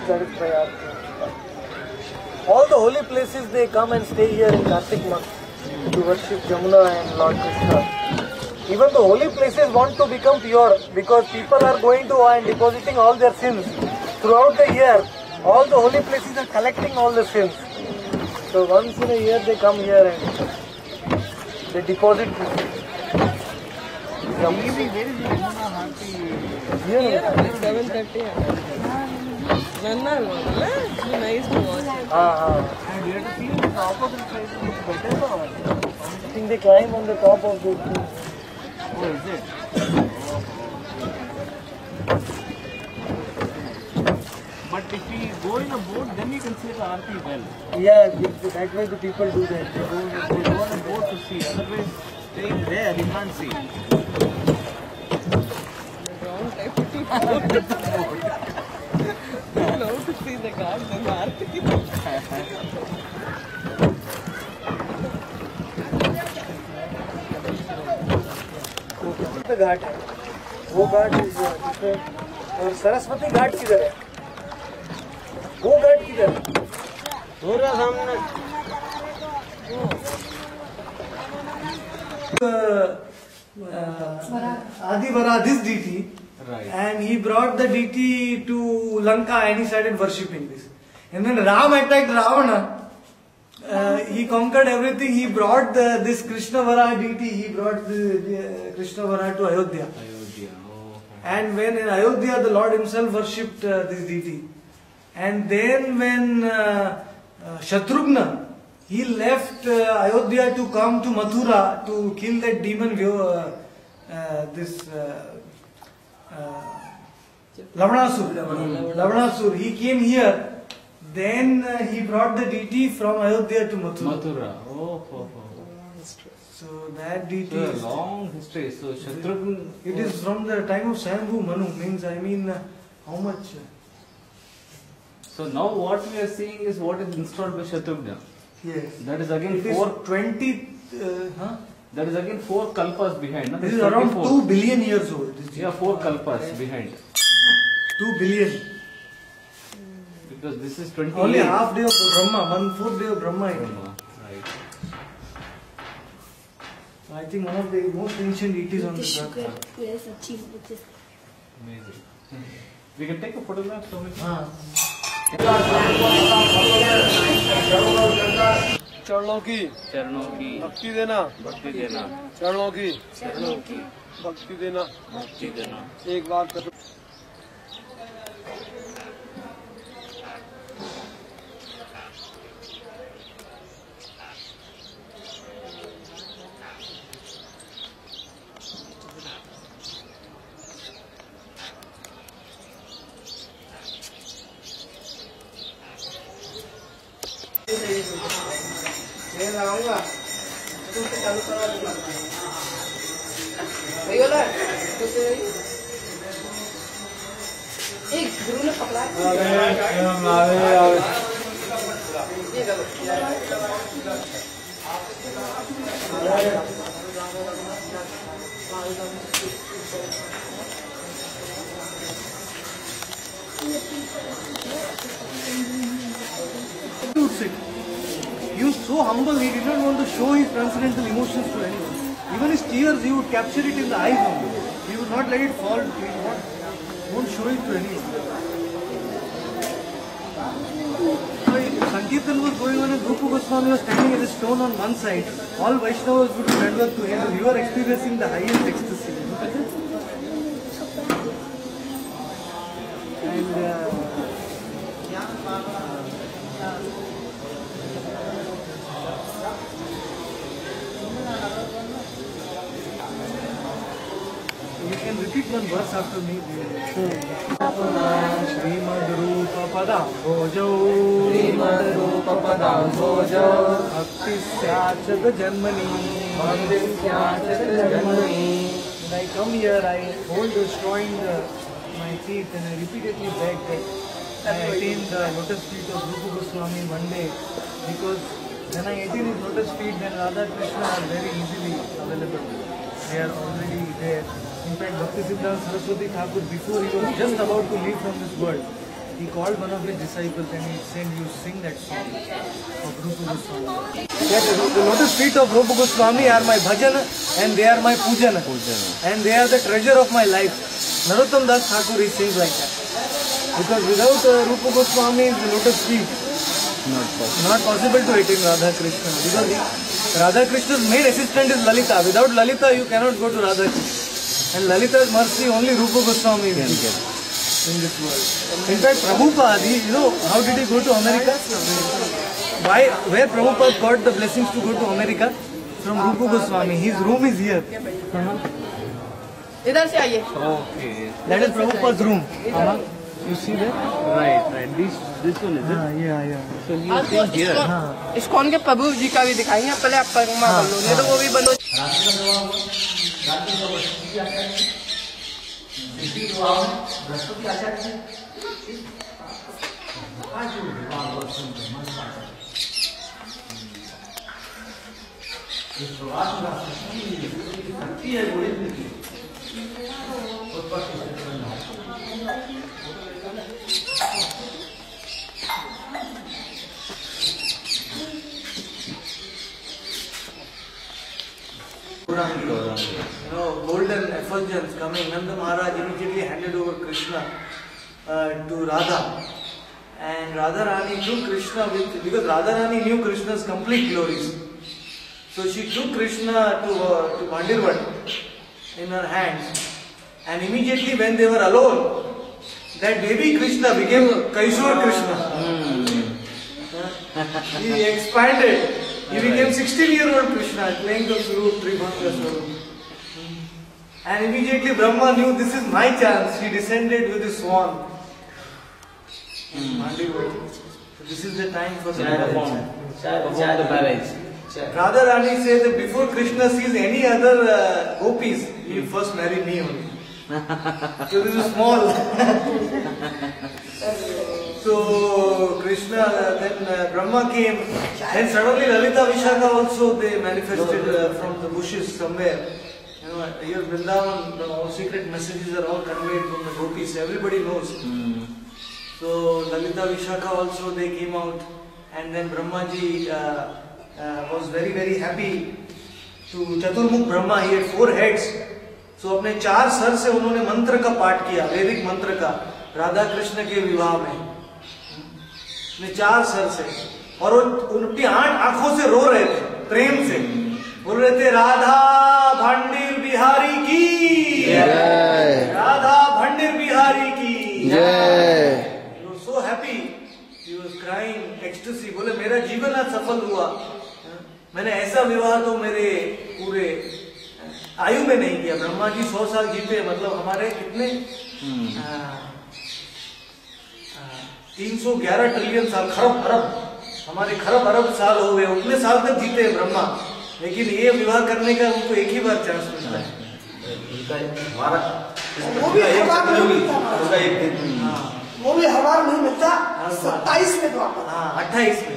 satisfy our. All the holy places they come and stay here in Kartik month to worship Jamuna and Lord Krishna. Even the holy places want to become pure because people are going to and depositing all their sins throughout the year. All the holy places are collecting all the sins. So once in a year they come here and they deposit. Here at 7:30. Nice to watch. And you have to see the opposite side looks better. I think they climb on the top of the tree. Oh, is it? But if we go in a boat, then we can see the Aarti well. Yeah, that way the people do that. They go on a boat to see. Otherwise, staying there, you can't see. Wrong type of people. Love to see the gods and the Aarti. The घाट है, वो घाट different. और सरस्वती घाट किधर है? वो घाट किधर है? पूरा सामने. Adivara, this deity, Right. and he brought the deity to Lanka and he started worshipping this. And when Ram attacked Ravana, he conquered everything. He brought this Krishnavara deity. He brought the Krishnavara to Ayodhya. Ayodhya. Oh. And when in Ayodhya, the Lord himself worshipped this deity. And then when Shatrughna, he left Ayodhya to come to Mathura to kill that demon, Lavanasur. He came here. Then he brought the deity from Ayodhya to Mathura. Mathura. Oh. So that deity So a is long history. So Shatrughna. it is from the time of Swayambhu Manu. Means how much? So now what we are seeing is what is installed by Shatrughna. Yes. That is again It is 20. That is again 4 kalpas behind. No? This is around 24. 2 billion years old. This Yeah, 4 kalpas behind. 2 billion. Because this is 28. Only half day of Brahma, 1/4 day of Brahma. Right. I think one of the most ancient deities on this earth. Amazing. We can take a photograph from it. चरणों की भक्ति देना, चरणों की भक्ति देना, एक बार कर. एक गुरु ने पकड़ा He was so humble, he did not want to show his transcendental emotions to anyone. Even his tears, he would capture it in the eyes only. He would not let it fall, he won't show it to anyone. So Sankirtan was going on and Rupa Goswami was standing at a stone on one side. All Vaishnavas would stand up to him. You are experiencing the highest ecstasy. And you can repeat one verse after me. Srimad Rupa Padam Bhojau Bhakti Syachad Janmani. When I come here, I hold the straw in my feet and I repeatedly beg that I attain the lotus feet of Rupa Goswami one day, because when I attain his lotus feet, then Radha Krishna are very easily available. They are already there. In fact, Bhakti Siddhanta Saraswati Thakur, before he was just about to leave from this world, he called one of his disciples and he said, "You sing that song of Rupa Goswami." The lotus feet of Rupa Goswami are my bhajan and they are my pujana. And they are the treasure of my life. Narottam Das Thakur, he sings like that. Because without Rupa Goswami's lotus feet, not possible to attain Radha Krishna. Because Radha Krishna's main assistant is Lalita. Without Lalita, you cannot go to Radha Krishna. And Lalita's mercy, only Rupa Goswami can get in this world. In fact, Prabhupada, you know, how did he go to America? Where Prabhupada got the blessings to go to America? From Rupa Goswami. His room is here. इधर से आइए. Okay. That is Prabhupada's room. You see that? Right. This one is it? Yeah. So you came here. ISKCON के प्रभु जी का भी दिखाएंगे. पहले आप परिक्रमा कर लो, नहीं तो वो भी बंद हो. Golden effulgence coming. Nanda Maharaj immediately handed over Krishna to Radha, and Radha Rani knew Krishna because Radha Rani knew Krishna's complete glories. So she took Krishna to Mandirvat in her hands, and immediately when they were alone, that baby Krishna became Kaishor Krishna. He expanded. He became 16-year-old Krishna playing the flute, Tribhanga Swarup. And immediately Brahma knew this is my chance. He descended with his swan. So this is the time for the marriage. Radha Rani says that before Krishna sees any other gopis, he will first marry me only. So this is small. So Krishna, then Brahma came, then suddenly Lalita Vishaka also they manifested from the bushes somewhere. You know, here Vrindavan, all secret messages are all conveyed from the gopis. Everybody knows. So Lalita Vishaka also they came out, and then Brahmaji was very very happy to Chaturmukh Brahma. He had 4 heads. So अपने 4 sir से उन्होंने मंत्र का पाठ किया, वैदिक मंत्र का, राधा कृष्ण के विवाह में. अपने 4 सर से, और वो उनकी 8 आंखों से रो रहे थे, प्रेम से बोल रहे थे, राधा भंडिर बिहारी की जय, राधा भंडिर बिहारी की जय. He was so happy. He was crying ecstasy. बोले मेरा जीवन आज सफल हुआ. मैंने ऐसा विवाह तो मेरे पूरे आयु में नहीं किया. ब्रह्मा जी 100 साल जीते, मतलब हमारे कितने 311 ट्रिलियन साल, खरब अरब, हमारे खरब अरब साल हो गए. उतने साल तक जीते हैं ब्रह्मा, लेकिन ये विवाह करने का उनको एक ही बार चांस मिलता है. वो भी हमारा नहीं मिलता. 27 में तो 28 में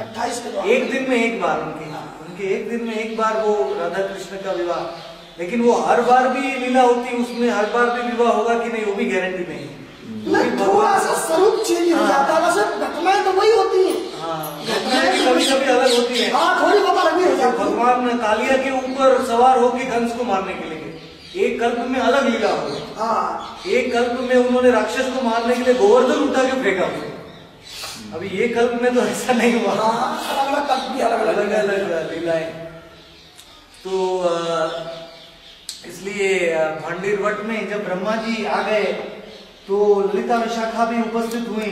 28 में एक दिन में एक बार उनके एक दिन में एक बार वो राधा कृष्ण का विवाह. लेकिन वो हर बार भी लीला होती, उसमें हर बार भी विवाह होगा कि नहीं वो भी गारंटी नहीं. थोड़ा सा स्वरूप चेंज हो जाता है, वैसे घटनाएं तो वही होती है. घटनाएं कभी कभी अलग होती है. थोड़ी बहुत अलग हो जाती है. भगवान कालिया के ऊपर सवार होकर कंस को मारने के लिए एक कल्प में अलग लीला हो. एक कल्प में उन्होंने राक्षस को मारने के लिए गोवर्धन उठा के फेंका. अभी ये कल्प में तो ऐसा नहीं हुआ. अलग अलग लीलाएं. तो इसलिए भांडीरवट में जब ब्रह्मा जी आ गए तो ललिता विशाखा भी उपस्थित हुई.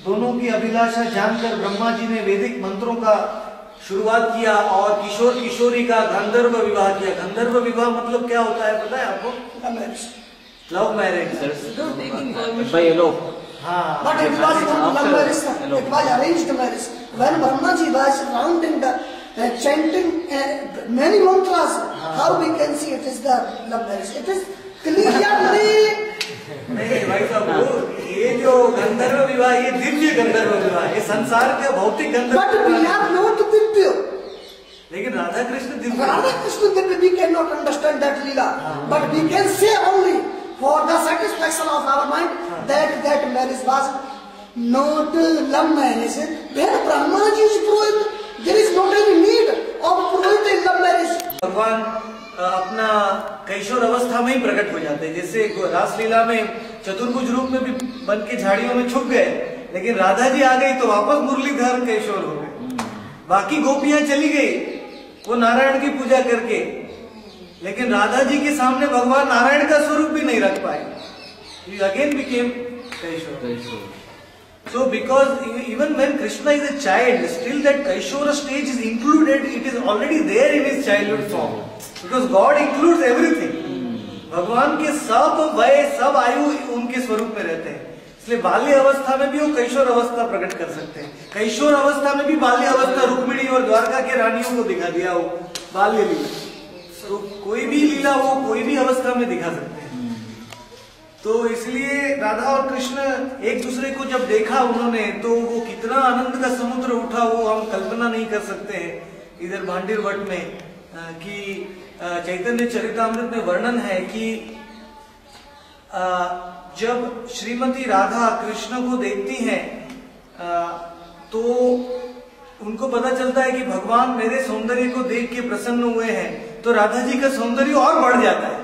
दोनों की अभिलाषा जानकर ब्रह्मा जी ने वैदिक मंत्रों का शुरुआत किया और किशोर किशोरी का गंधर्व विवाह किया. गंधर्व विवाह मतलब क्या होता है पता है आपको? Love marriage. But it was not love marriage, it was arranged marriage. When Brahmaji was rounding the chanting many mantras, how we can see it is the love marriage? It is clearly. नहीं भाई साहब, ये जो गंधर्व विवाह, ये दिव्य गंधर्व विवाह, ये संसार के भौतिक गंधर्व. But we are not Divya. लेकिन Radha Krishna Divya. Radha Krishna Divya, we cannot understand that lila. But we can say only for the satisfaction of our mind that marriage was not love marriage. When Brahma ji is Purohit, there is not any need of Purohit in love marriage. भगवान अपना कैशोर अवस्था में ही प्रकट हो जाते हैं। जैसे रासलीला में चतुर्भुज रूप में भी बन के झाड़ियों में छुप गए, लेकिन राधा जी आ गई तो वापस मुरलीधर कैशोर हो गए। बाकी गोपियां चली गई वो नारायण की पूजा करके, लेकिन राधा जी के सामने भगवान नारायण का स्वरूप भी नहीं रख पाए। He again became कैशोर। So because even when Krishna is a child, still that Kaishora stage is included, it is already there in his childhood form. Because God includes everything. भगवान के सब वय सब आयु उनके स्वरूप में रहते हैं, इसलिए बाल्य अवस्था में भी वो कैशोर अवस्था प्रकट कर सकते हैं। कैशोर अवस्था में भी बाल्य अवस्था रुक्मिणी और द्वारका के रानियों को दिखा दिया वो बाल्य लीला। तो कोई भी लीला वो कोई भी अवस्था में दिखा सकते हैं। तो इसलिए राधा और कृष्ण एक दूसरे को जब देखा उन्होंने, तो वो कितना आनंद का समुद्र उठा वो हम कल्पना नहीं कर सकते हैं। इधर भांडीर वट में कि चैतन्य चरितामृत में वर्णन है कि जब श्रीमती राधा कृष्ण को देखती हैं तो उनको पता चलता है कि भगवान मेरे सौंदर्य को देख के प्रसन्न हुए हैं, तो राधा जी का सौंदर्य और बढ़ जाता है।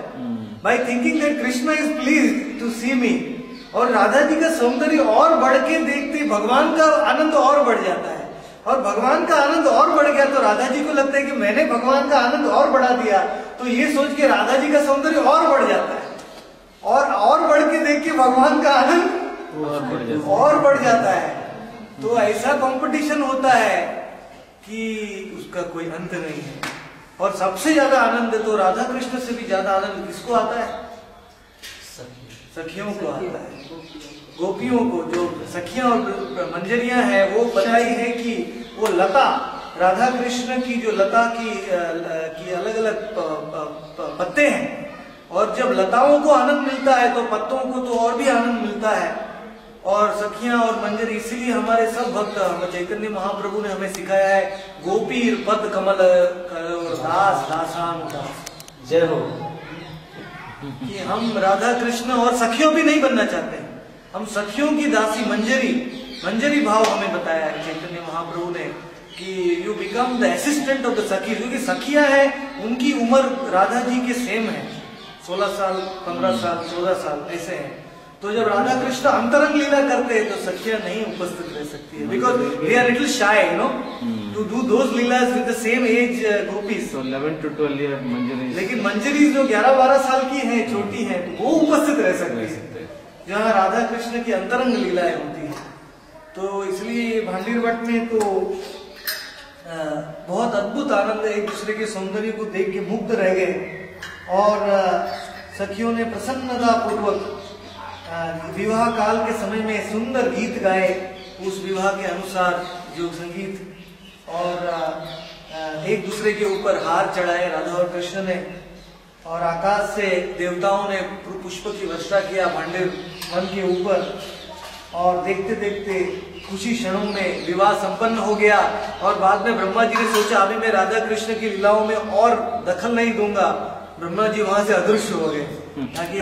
By thinking that Krishna is pleased to see me, और राधा जी का सौंदर्य और बढ़ के देखते भगवान का आनंद और बढ़ जाता है, और भगवान का आनंद और बढ़ गया तो राधा जी को लगता है कि मैंने भगवान का आनंद और बढ़ा दिया, तो ये सोच के राधा जी का सौंदर्य और बढ़ जाता है, और बढ़ के देख के भगवान का आनंद और बढ़ जाता है। तो ऐसा कंपटीशन होता है कि उसका कोई अंत नहीं है। और सबसे ज्यादा आनंद तो राधा कृष्ण से भी ज्यादा आनंद किसको आता है? सखियों को आता है, गोपियों को। जो सखियां और मंजरियां हैं वो बताई है कि वो लता, राधा कृष्ण की जो लता की अलग अलग पत्ते हैं, और जब लताओं को आनंद मिलता है तो पत्तों को तो और भी आनंद मिलता है। और सखियां और मंजरी, इसीलिए हमारे सब भक्त चैतन्य महाप्रभु ने हमें सिखाया है गोपीर पद कमल दास दासाम दास। जय हो। कि हम राधा कृष्ण और सखियों भी नहीं बनना चाहते, हम सखियों की दासी मंजरी भाव हमें बताया है चैतन्य महाप्रभु ने कि you become the assistant of the सखी। क्योंकि सखियां हैं उनकी उम्र राधा जी के सेम है, 16 साल 15 साल 14 साल ऐसे हैं। तो जब राधा कृष्ण अंतरंग लीला करते हैं तो सखियां नहीं उपस्थित रह सकती है, because they are little shy to do those लीलास विद द सेम एज गोपीज। 11 to 12 year मंजरी। लेकिन मंजरी जो 11-12 साल की हैं, छोटी हैं, तो वो उपस्थित रह सकती है जहाँ राधा कृष्ण की अंतरंग लीलाएं होती है। तो इसलिए भांडीर वट में तो बहुत अद्भुत आनंद, एक दूसरे के सौंदर्य को देख के मुग्ध रह गए, और सखियों ने प्रसन्नता पूर्वक विवाह काल के समय में सुंदर गीत गाए, उस विवाह के अनुसार जो संगीत, और एक दूसरे के ऊपर हार चढ़ाए राधा और कृष्ण ने, और आकाश से देवताओं ने पुष्प की वर्षा किया भांडीर वन के ऊपर, और देखते देखते खुशी क्षणों में विवाह संपन्न हो गया। और बाद में ब्रह्मा जी ने सोचा अभी मैं राधा कृष्ण की लीलाओं में और दखल नहीं दूंगा, ब्रह्मा जी वहां से अदृश्य हो गए ताकि